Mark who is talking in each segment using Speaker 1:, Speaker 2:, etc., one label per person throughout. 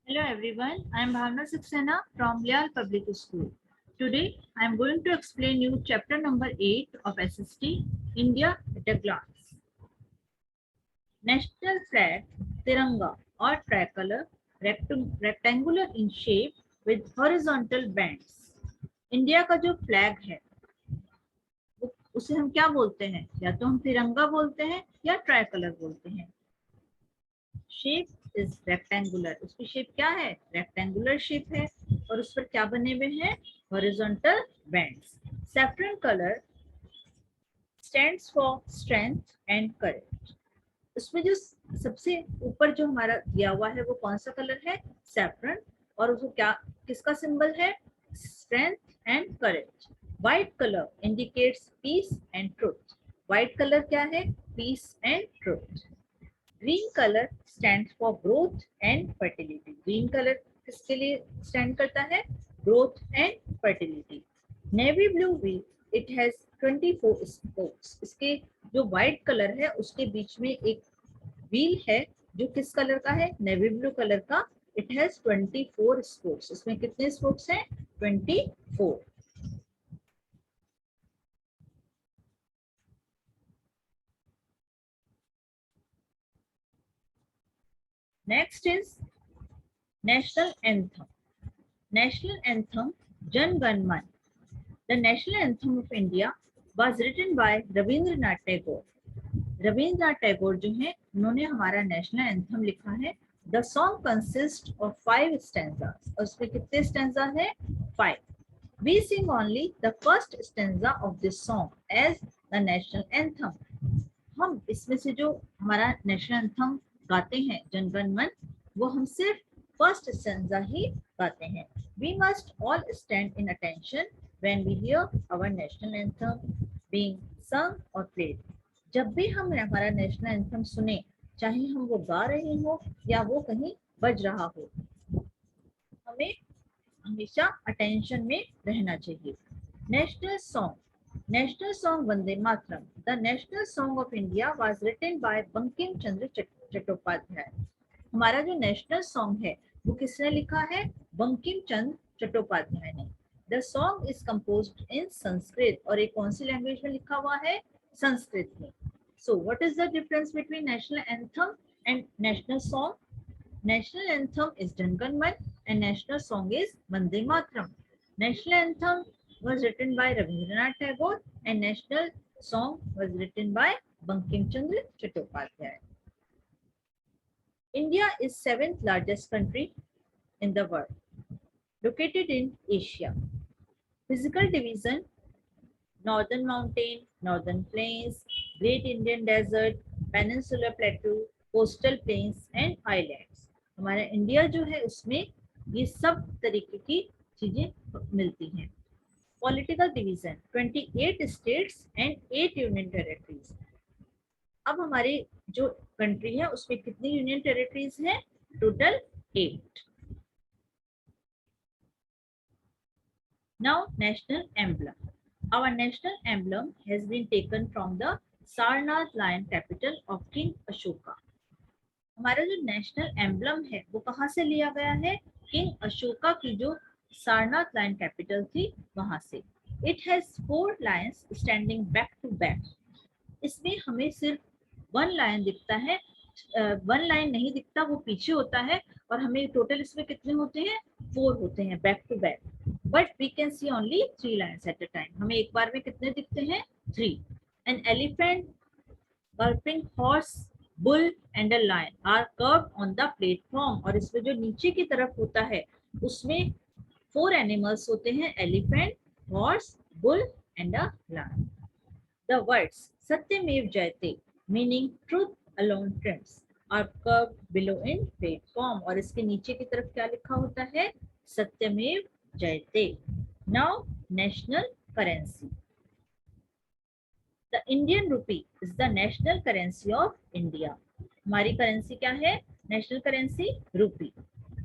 Speaker 1: Hello everyone, I am Bhavna Saxena from Leal Public School. Today I am going to explain you chapter number 8 of SST, India at a Glance. National flag, Tiranga or tricolor, rectangular in shape with horizontal bands. India का जो flag है उसे हम क्या बोलते हैं? या तो हम तिरंगा बोलते हैं या ट्राइकलर बोलते हैं। शेप इज रेक्टेंगुलर, उसकी शेप क्या है? रेक्टेंगुलर शेप है और उस पर क्या बने हुए हैं? Horizontal bands. Saffron colour stands for strength and करेज। उसमें जो सबसे ऊपर जो हमारा दिया हुआ है वो कौन सा कलर है? सैफरन। और उसको क्या, किसका सिंबल है? Strength and courage. White colour indicates peace and truth. White colour क्या है? Peace and truth. Green colour stand for growth and fertility. Green colour किसके लिए स्टैंड करता है? Growth and fertility. Navy blue wheel it has 24 spokes. इसके जो white colour है उसके बीच में एक व्हील है जो किस कलर का है? नेवी ब्लू कलर का। It has 24 spokes. इसमें कितने स्पोक्स हैं? 24। Next is national anthem. National anthem Jana Gana मन। The national anthem of India was written by Rabindranath Tagore. Rabindranath Tagore जो हैं उन्होंने हमारा नेशनल एंथम लिखा है। The song consist of 5 stanzas. और उसमें कितने स्टैंजा है? 5। We sing only the first stanza of this song as the national anthem. हम इसमें से जो हमारा नेशनल एंथम गाते हैं जनगण मन, वो हम सिर्फ फर्स्ट स्टैंजा ही गाते हैं। We must all stand in attention when we hear our national anthem being sung और played। जब भी हम हमारा नेशनल एंथम सुने, चाहे हम वो गा रहे हो या वो कहीं बज रहा हो, हमें हमेशा अटेंशन में रहना चाहिए। National song Vande Mataram. The national song of India was written by Bankim Chandra Chattopadhyay. हमारा जो नेशनल सॉन्ग है वो किसने लिखा है? बंकिम चंद्र चट्टोपाध्याय ने। द सॉन्ग इज कंपोज्ड इन संस्कृत। और एक कौन सी लैंग्वेज में लिखा हुआ है? संस्कृत में। So what is the difference between national anthem and national song? National anthem is Jan Gan Man and national song is Vande Mataram. National anthem was written by Rabindranath Tagore and national song was written by Bankim Chandra Chattopadhyay. India is 7th largest country in the world, located in Asia. Physical division: Northern Mountain, Northern Plains, Great Indian Desert, Peninsular Plateau, Coastal Plains and Highlands. हमारा India जो है उसमें ये सब तरीके की चीजें मिलती हैं। Political division: 28 states and 8 union territories. अब हमारी जो कंट्री है उसमें कितनी यूनियन टेरिटरीज हैं? Total 8। Now national emblem. Our national emblem has been taken from the Sarnath lion capital of King Ashoka. हमारा जो नेशनल एम्बलम है वो कहाँ से लिया गया है? किंग अशोका की जो सारनाथ लायन कैपिटल थी वहां से। It has 4 lions standing back to back. इसमें हमें सिर्फ 1 लायन दिखता है, 1 लाइन नहीं दिखता, वो पीछे होता है। और हमें टोटल इसमें कितने होते हैं? 4 होते हैं back to back. But we can see only 3 lines at a time. हमें एक बार में कितने दिखते हैं? 3। An elephant, galloping horse, bull and a lion are curved on the platform. और इसमें जो नीचे की तरफ होता है उसमें 4 एनिमल्स होते हैं: elephant, horse, bull and a lion. The words Satyameva Jayate meaning truth alone triumphs are curved below in platform. और इसके नीचे की तरफ क्या लिखा होता है? सत्यमेव जयते। Now national currency. The Indian rupee is the national currency of India. हमारी करेंसी क्या है? नेशनल करेंसी रूपी।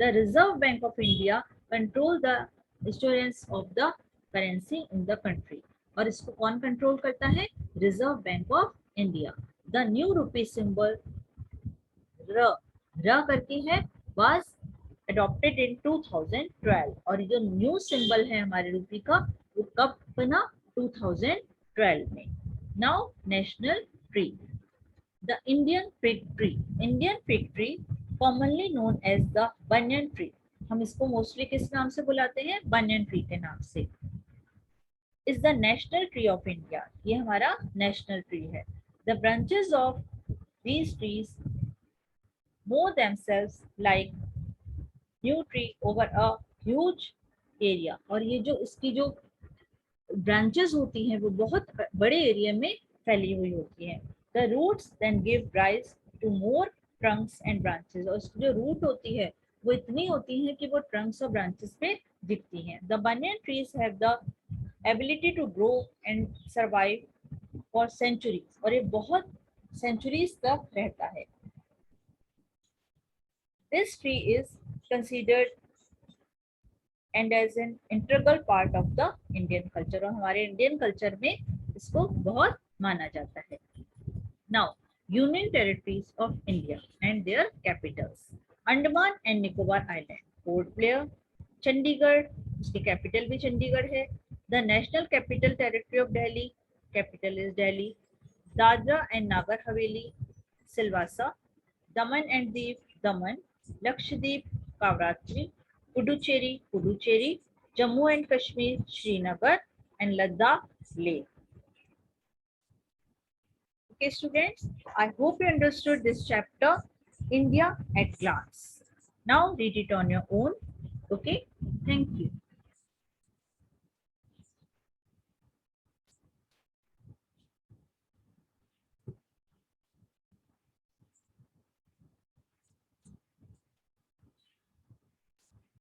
Speaker 1: The Reserve Bank of India control the issuance of the currency in the country. और इसको कौन कंट्रोल करता है? Reserve bank of India. The new rupee symbol र करके है was adopted in 2012 और ये जो न्यू सिंबल है हमारे रुपी का वो कब बना 2012 में. Now national tree, the Indian fig tree. Indian fig tree commonly known as the banyan tree. हम इसको मोस्टली किस नाम से बुलाते हैं, बनियन ट्री के नाम से. Is the national tree of India, ये हमारा नेशनल ट्री है. The branches of these trees mow themselves like new tree over a huge area. और ये जो इसकी जो ब्रांचेस होती हैं वो बहुत बड़े एरिया में फैली हुई होती हैं. The roots then give rise to more trunks and branches. और इसकी जो रूट होती है वो इतनी होती है कि वो ट्रंक्स और ब्रांचेस पे दिखती हैं. The banyan trees have the ability to grow and survive for centuries. और ये बहुत सेंचुरीज तक रहता है. This tree is considered and as an integral part of the Indian culture. और हमारे इंडियन कल्चर में इसको बहुत माना जाता है. Now, Union Territories of India and their capitals. Andaman and Nicobar island, Port Blair, Chandigarh, उसकी कैपिटल भी चंडीगढ़ है. The national capital territory of Delhi, capital is Delhi. Dadra and Nagar Haveli, Silvassa. Daman and Diu, Daman. Lakshadweep, Kavaratti. Puducherry, Puducherry. Jammu and Kashmir, Srinagar. And Ladakh, Leh. Okay students, I hope you understood this chapter, India at glance. Now read it on your own. Okay, thank you.